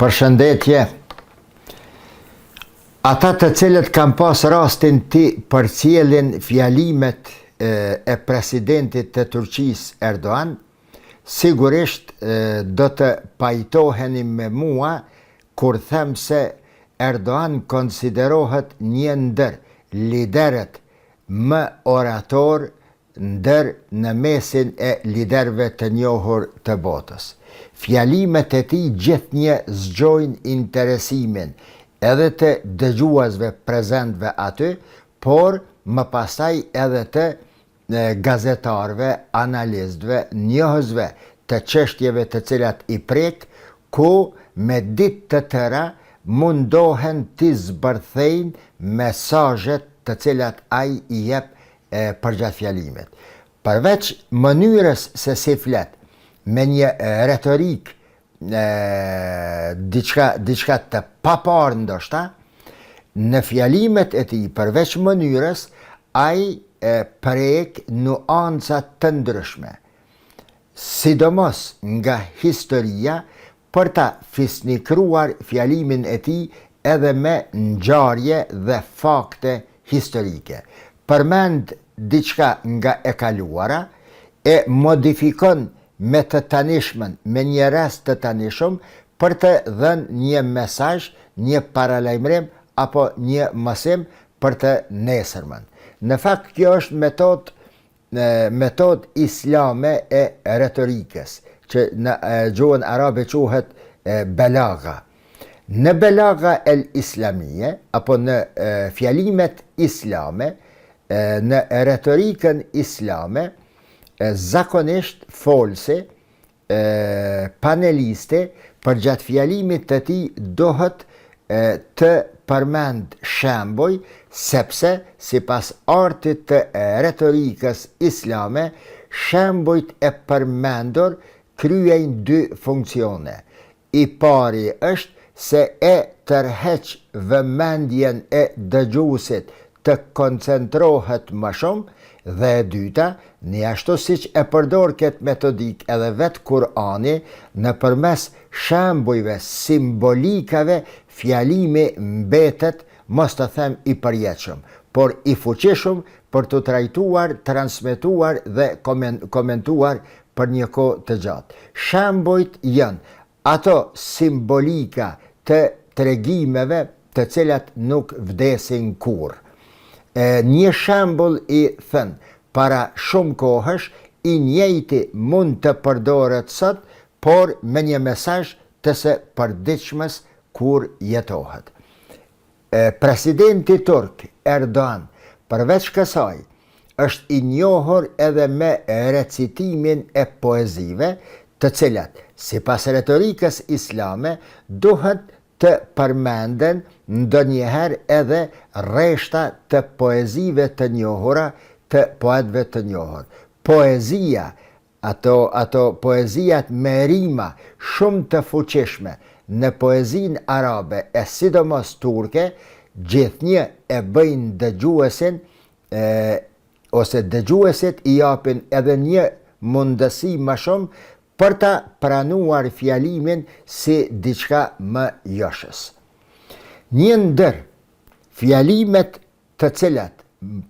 Përshëndetje. Ata të cilët kanë pas rastin ti përcjellin fjalimet e presidentit të Turqisë Erdogan, sigurisht do të pajtoheni me mua kur them se Erdogan konsiderohet një ndër liderët më orator ndër në mesin e liderëve të njohur të botës. Fjalimet e tij gjithnjë zgjojnë interesimin edhe të dëgjuesve prezentve aty, por më pastaj edhe të gazetarëve, analistëve, njohësve të çështjeve të cilat i prek, ku me ditë të tëra mundohen të zbërthejnë mesazhet të cilat ai i jep përgjatë fjalimet. Përveç mënyrës se si flet, me një retorik diçka të paparë ndoshta, në fjalimet e tij përveç mënyrës, ai prek nuanca të ndryshme, sidomos nga historia, për ta fisnikruar fjalimin e tij edhe me ngjarje dhe fakte historike. Përmend diçka nga e kaluara, e modifikon me të tanishmen, me një rast të tanishëm, për të dhënë një mesazh, një paralajmërim apo një mësim për të nesërmen. Në fakt, kjo është metodë islame e retorikës, që në gjuhën arabe quhet belaga. Në belaga el islamie, apo në fjalimet islame, në retorikën islame, zakonisht folsi, panelisti, përgjatë fjalimit të tij dohet të përmend shembuj, sepse sipas artit të retorikës islame, shembujt e përmendur kryejnë dy funksione. I pari është se e tërheq vëmendjen e dëgjuesit të koncentrohet më shumë, dhe e dyta, një ashtu siç e përdor këtë metodik edhe vetë Kurani, nëpërmes shembujve simbolikave, fjalimi mbetet, mos të them i përjetshëm, por i fuqishëm për të trajtuar, transmetuar dhe komentuar për një kohë të gjatë. Shembujt janë ato simbolika të tregimeve të cilat nuk vdesin kurrë. Një shembull i thënë para shumë kohësh, i njëjti mund të përdoret sot, por me një mesazh të së përditshmës kur jetohet. Presidenti turk Erdogan, përveç kësaj, është i njohur edhe me recitimin e poezive, të cilat, sipas retorikës islame, duhet të përmenden ndonjëherë edhe rreshta të poezive të njohura, të poetëve të njohur. Poezia, ato poezijat me rima shumë të fuqishme në poezinë arabe e sidomos turke, gjithnjë e bëjnë dëgjuesin, ose dëgjuesit i japin edhe një mundësi më shumë për ta pranuar fjalimin si diçka më joshës. Një ndër fjalimet të cilat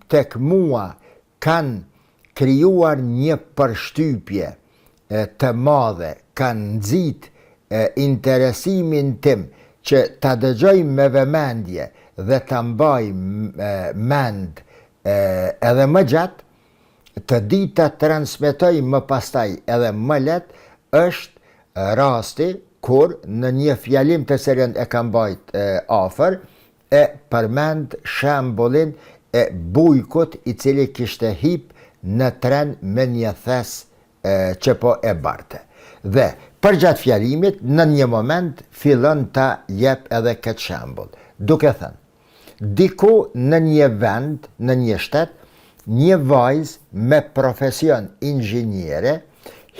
tek mua kanë krijuar një përshtypje të madhe, kanë nxit interesimin tim që ta dëgjoj me vëmendje dhe ta mbaj mend edhe më gjatë, të dita transmetoj më pastaj edhe më lehtë, është rasti kur në një fjalim të cilën e kam bajt afër, e përmend shembullin e bujkut i cili kishte hip në tren me një thes që po e barte. Dhe përgjatë fjalimit, në një moment fillon ta jep edhe këtë shembull, duke thënë: diku në një vend, në një shtet, një vajzë me profesion inxhiniere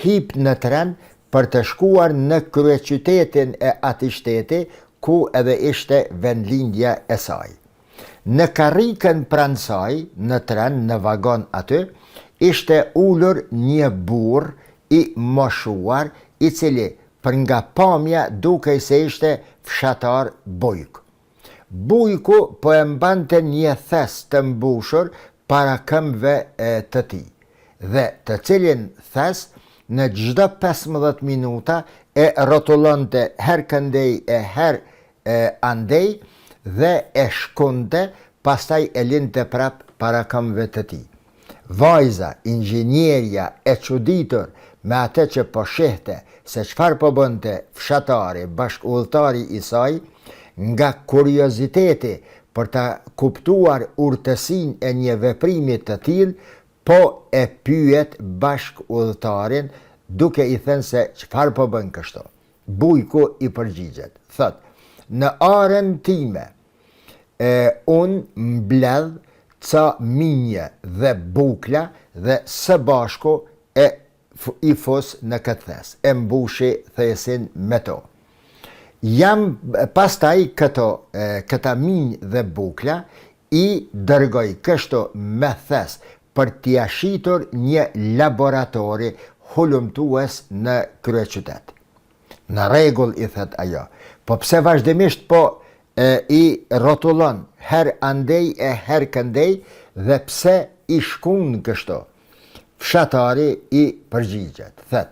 hip në tren për të shkuar në kryeqytetin e atij shteti, ku edhe ishte vendlindja e saj. Në karrikën pranë saj, në tren, në vagon aty, ishte ulur një burr i moshuar, i cili për nga pamja duke se ishte fshatar bujk. Bujku po e mbante një thes të mbushur para këmbëve të tij, dhe të cilin thes në çdo 15 minuta e rrotullonte her këndej e her andej dhe e shkonte, pastaj e linte prap para këmbëve të tij. Vajza, inxhinierja e çuditur me atë që po shihte se çfarë po bënte fshatari, bashkëudhëtari i saj, nga kurioziteti për ta kuptuar urtësinë e një veprimi të tillë, po e pyet bashkëudhëtarin duke i thënë se çfarë po bën kështu. Bujku i përgjigjet, thot: "Në arën time unë mbledh ca minje dhe bukla dhe së bashku i fus në këtë thes, e mbushi thesin me to. Pastaj këta minj dhe bukla i dërgoj kështu me thes për t'ia shitur një laboratori hulumtues në kryeqytet." "Në rregull," i thet ajo, "po pse vazhdimisht i rrotullon her andej e her këndej dhe pse i shkon kështu?" Fshatari i përgjigjet, thet: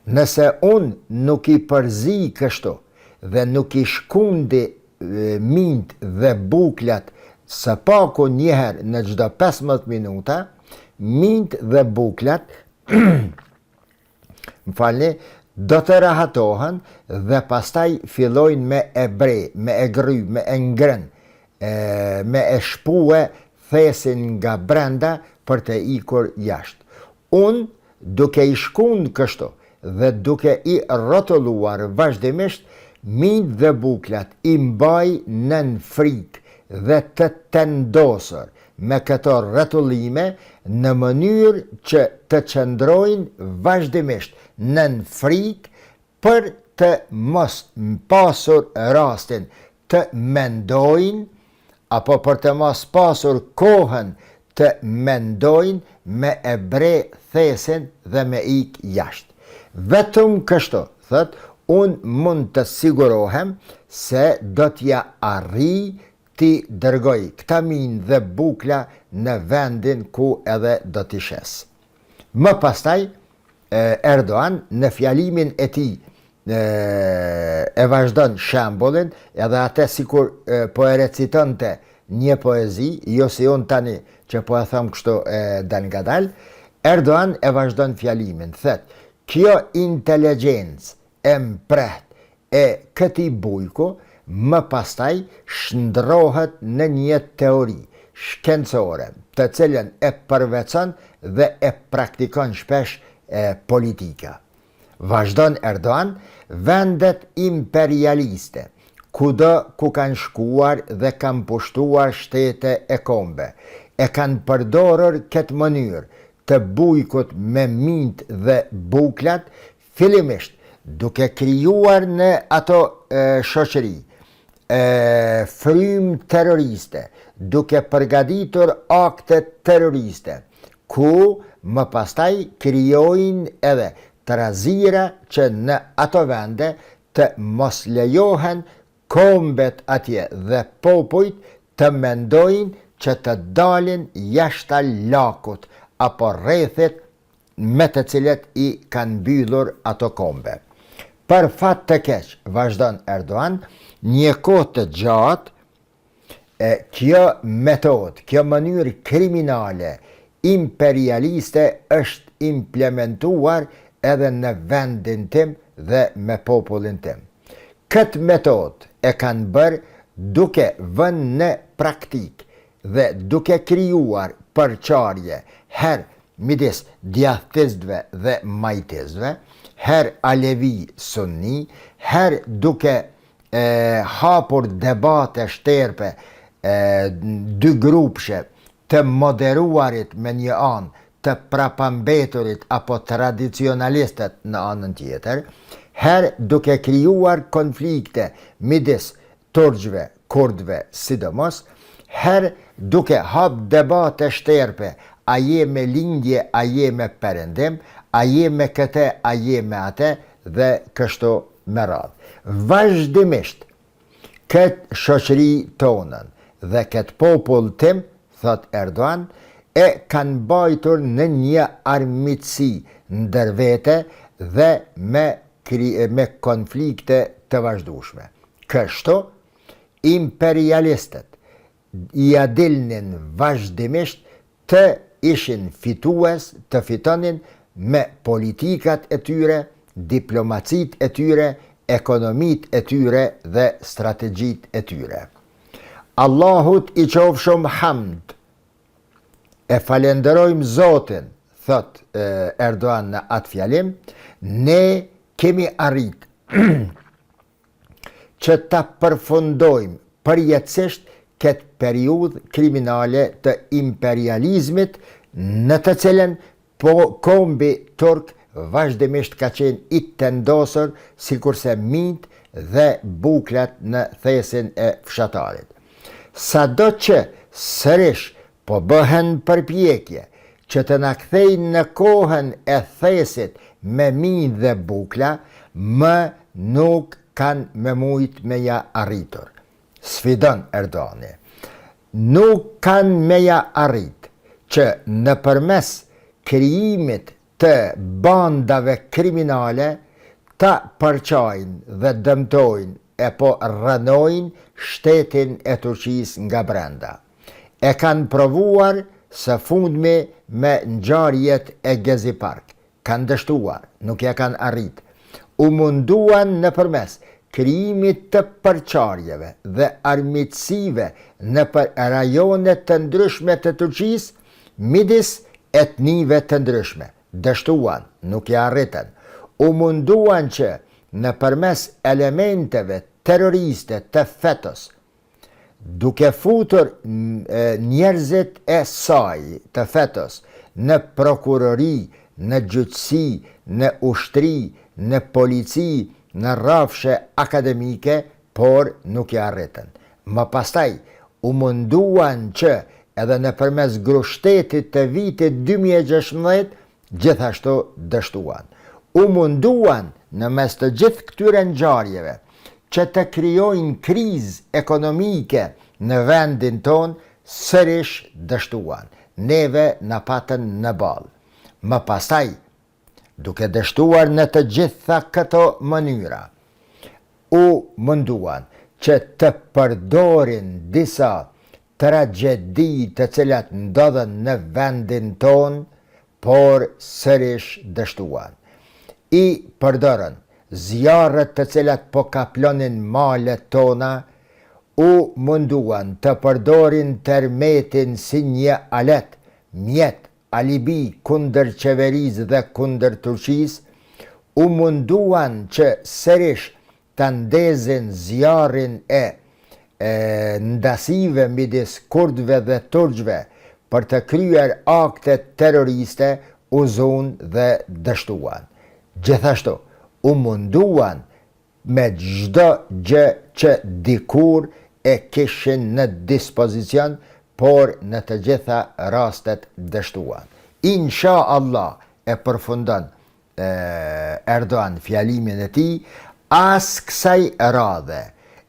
"Nëse unë nuk i përzi kështu dhe nuk i shkundi minjt dhe buklat së paku njëherë në çdo 15 minuta, minjt dhe buklat do të rahatohen dhe pastaj fillojnë me e bre, me e gry, me e ngrën, me e shpue thesin nga brenda për të ikur jashtë. Unë duke i shkun kështu dhe duke i rrotulluar vazhdimisht, minjt dhe buklat i mbaj nën frikë dhe të tendosur me këto rrotullime në mënyrë që të qëndrojnë vazhdimisht nën frikë për të mos pasur rastin të mendojnë apo për të mos pasur kohën të mendojnë me e bre thesin dhe me ik jashtë. Vetëm kështu, thot, unë mund të sigurohem se do t'ja arri t'i dërgoj këta minjë dhe bukla në vendin ku edhe do t'i shes." Më pastaj, Erdogan në fjalimin e tij e vazhdon shembullin, edhe atë sikur po e recitonte një poezi, jo si unë tani që po e them kështu dal ngadal. Erdogan e vazhdon fjalimin, thet: "Kjo inteligjencë e mpreht e këtij bujku më pastaj shndrohet në një teori shkencore, të cilën e përveçon dhe e praktikon shpesh politika." Vazhdon Erdogan: "Vendet imperialiste, kudo ku kanë shkuar dhe kanë pushtuar shtete e kombe, e kanë përdorur këtë mënyrë të bujkut me minjt dhe buklat, fillimisht duke krijuar në ato shoqëri frymë terroriste, duke përgatitur akte terroriste, ku më pastaj krijojnë edhe trazira që në ato vende të mos lejohen kombet atje dhe popujt të mendojnë që të dalin jashta lakut apo rrethit me të cilet i kanë mbyllur ato kombe. Për fat të keq, vazhdon Erdogan, një kohë të gjatë, kjo metodë, kjo mënyrë kriminale, imperialiste është implementuar edhe në vendin tim dhe me popullin tim. Këtë metodë e kanë bërë duke vënë në praktik dhe duke krijuar përçarje her midis djathtistëve dhe majtistëve, her alevi sunni, her duke hapur debate shterpe dy grupshe të moderuarit me një anë, të prapambeturit apo tradicionalistet në anën tjetër, her duke krijuar konflikte midis turqve, kurdve sidomos, her duke hap debate shterpe, a je me lindje, a je me perëndim, a je me këte, a je me atë, dhe kështu me radhë. Vazhdimisht, këtë shoqëri tonën dhe këtë popull tim, thot Erdogan, e kanë bajtur në një armiqësi ndër vete dhe me konflikte të vazhdueshme. Kështu, imperialistët i adilnin vazhdimisht të ishin fitues, të fitonin me politikat e tyre, diplomacit e tyre, ekonomit e tyre dhe strategjit e tyre. Allahut i qofshëm hamd, e falenderojmë Zotin, thot Erdogan në atë fjalim, ne kemi arrit që ta përfundojmë përjetësisht këtë periudhë kriminale të imperializmit në të cilën kombi turk vazhdimisht ka qenë i tendosur sikurse mint dhe buklat në thesin e fshatarit. Sado që sërish po bëhen përpjekje që të na kthejnë në kohën e thesit me mint dhe bukla, më nuk kanë me mujt me ja arritur. Sfidon Erdogani. Nuk kanë me ja arrit që në përmes krijimit të bandave kriminale ta përqajnë dhe dëmtojnë e po rënojnë shtetin e Turqisë nga brenda. E kanë provuar së fundmi me ngjarjet e Gezi Park. Kanë dështuar, nuk ja kanë arrit. U munduan në përmes krijimit të përçarjeve dhe armiqësive në rajonet të ndryshme të Turqisë midis etnive të ndryshme. Dështuan, nuk ja arritën. U munduan që në përmes elementeve terroriste të FETÖ-s, duke futur njerëzit e saj të FETÖ-s në prokurori, në gjyqësi, në ushtri, në polici, në rrafshe akademike, por nuk ja arritën. Më pastaj, u munduan që edhe në përmes grushtetit të vitit 2016, gjithashtu dështuan. U munduan në mes të gjithë këtyre ngjarjeve që të krijojnë krizë ekonomike në vendin ton, sërish dështuan. Neve na patën në balë. Më pastaj, duke dështuar në të gjitha këto mënyra, u munduan që të përdorin disa tragjedi të cilat ndodhen në vendin ton, por sërish dështuan. I përdorën zjarret të cilat po kaplonin malet tona, u munduan të përdorin termetin si një alet, mjet, alibi kundër qeverisë dhe kundër Turqisë, u munduan që sërish të ndezin zjarrin e ndasive midis kurdëve dhe turqve për të kryer akte terroriste, u zunë dhe dështuan. Gjithashtu, u munduan me çdo gjë që dikur e kishin në dispozicion, por në të gjitha rastet dështuan. Insha Allah, e përfundon Erdogan fjalimin e tij, as kësaj radhe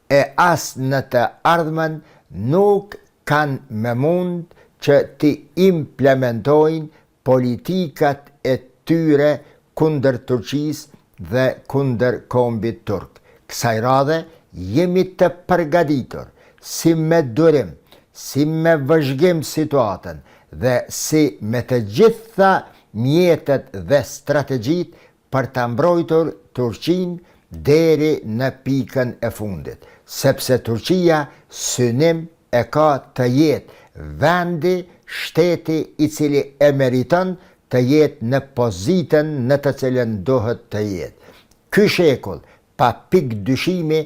e as në të ardhmen nuk kanë me mund që të implementojnë politikat e tyre kundër Turqisë dhe kundër kombit turk. Kësaj radhe jemi të përgatitur si me durim, si me vëzhgim situatën dhe si me të gjitha mjetet dhe strategjit për të mbrojtur Turqinë deri në pikën e fundit, sepse Turqia synim e ka të jetë vendi, shteti i cili e meriton të jetë në pozitën në të cilën duhet të jetë. Ky shekull, pa pikë dyshimi,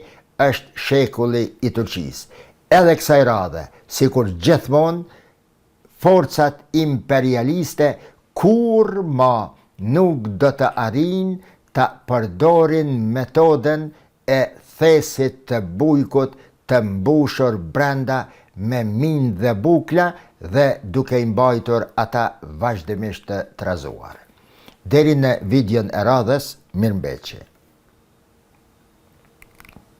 është shekulli i Turqisë. Edhe kësaj radhe, sikur gjithmonë, forcat imperialiste kur ma nuk do të arrijnë të përdorin metoden e thesit të bujkut të mbushur brenda me minë dhe bukla dhe duke i mbajtur ata vazhdimisht të trazuar. Deri në videon e radhës, mirëmbëjtje.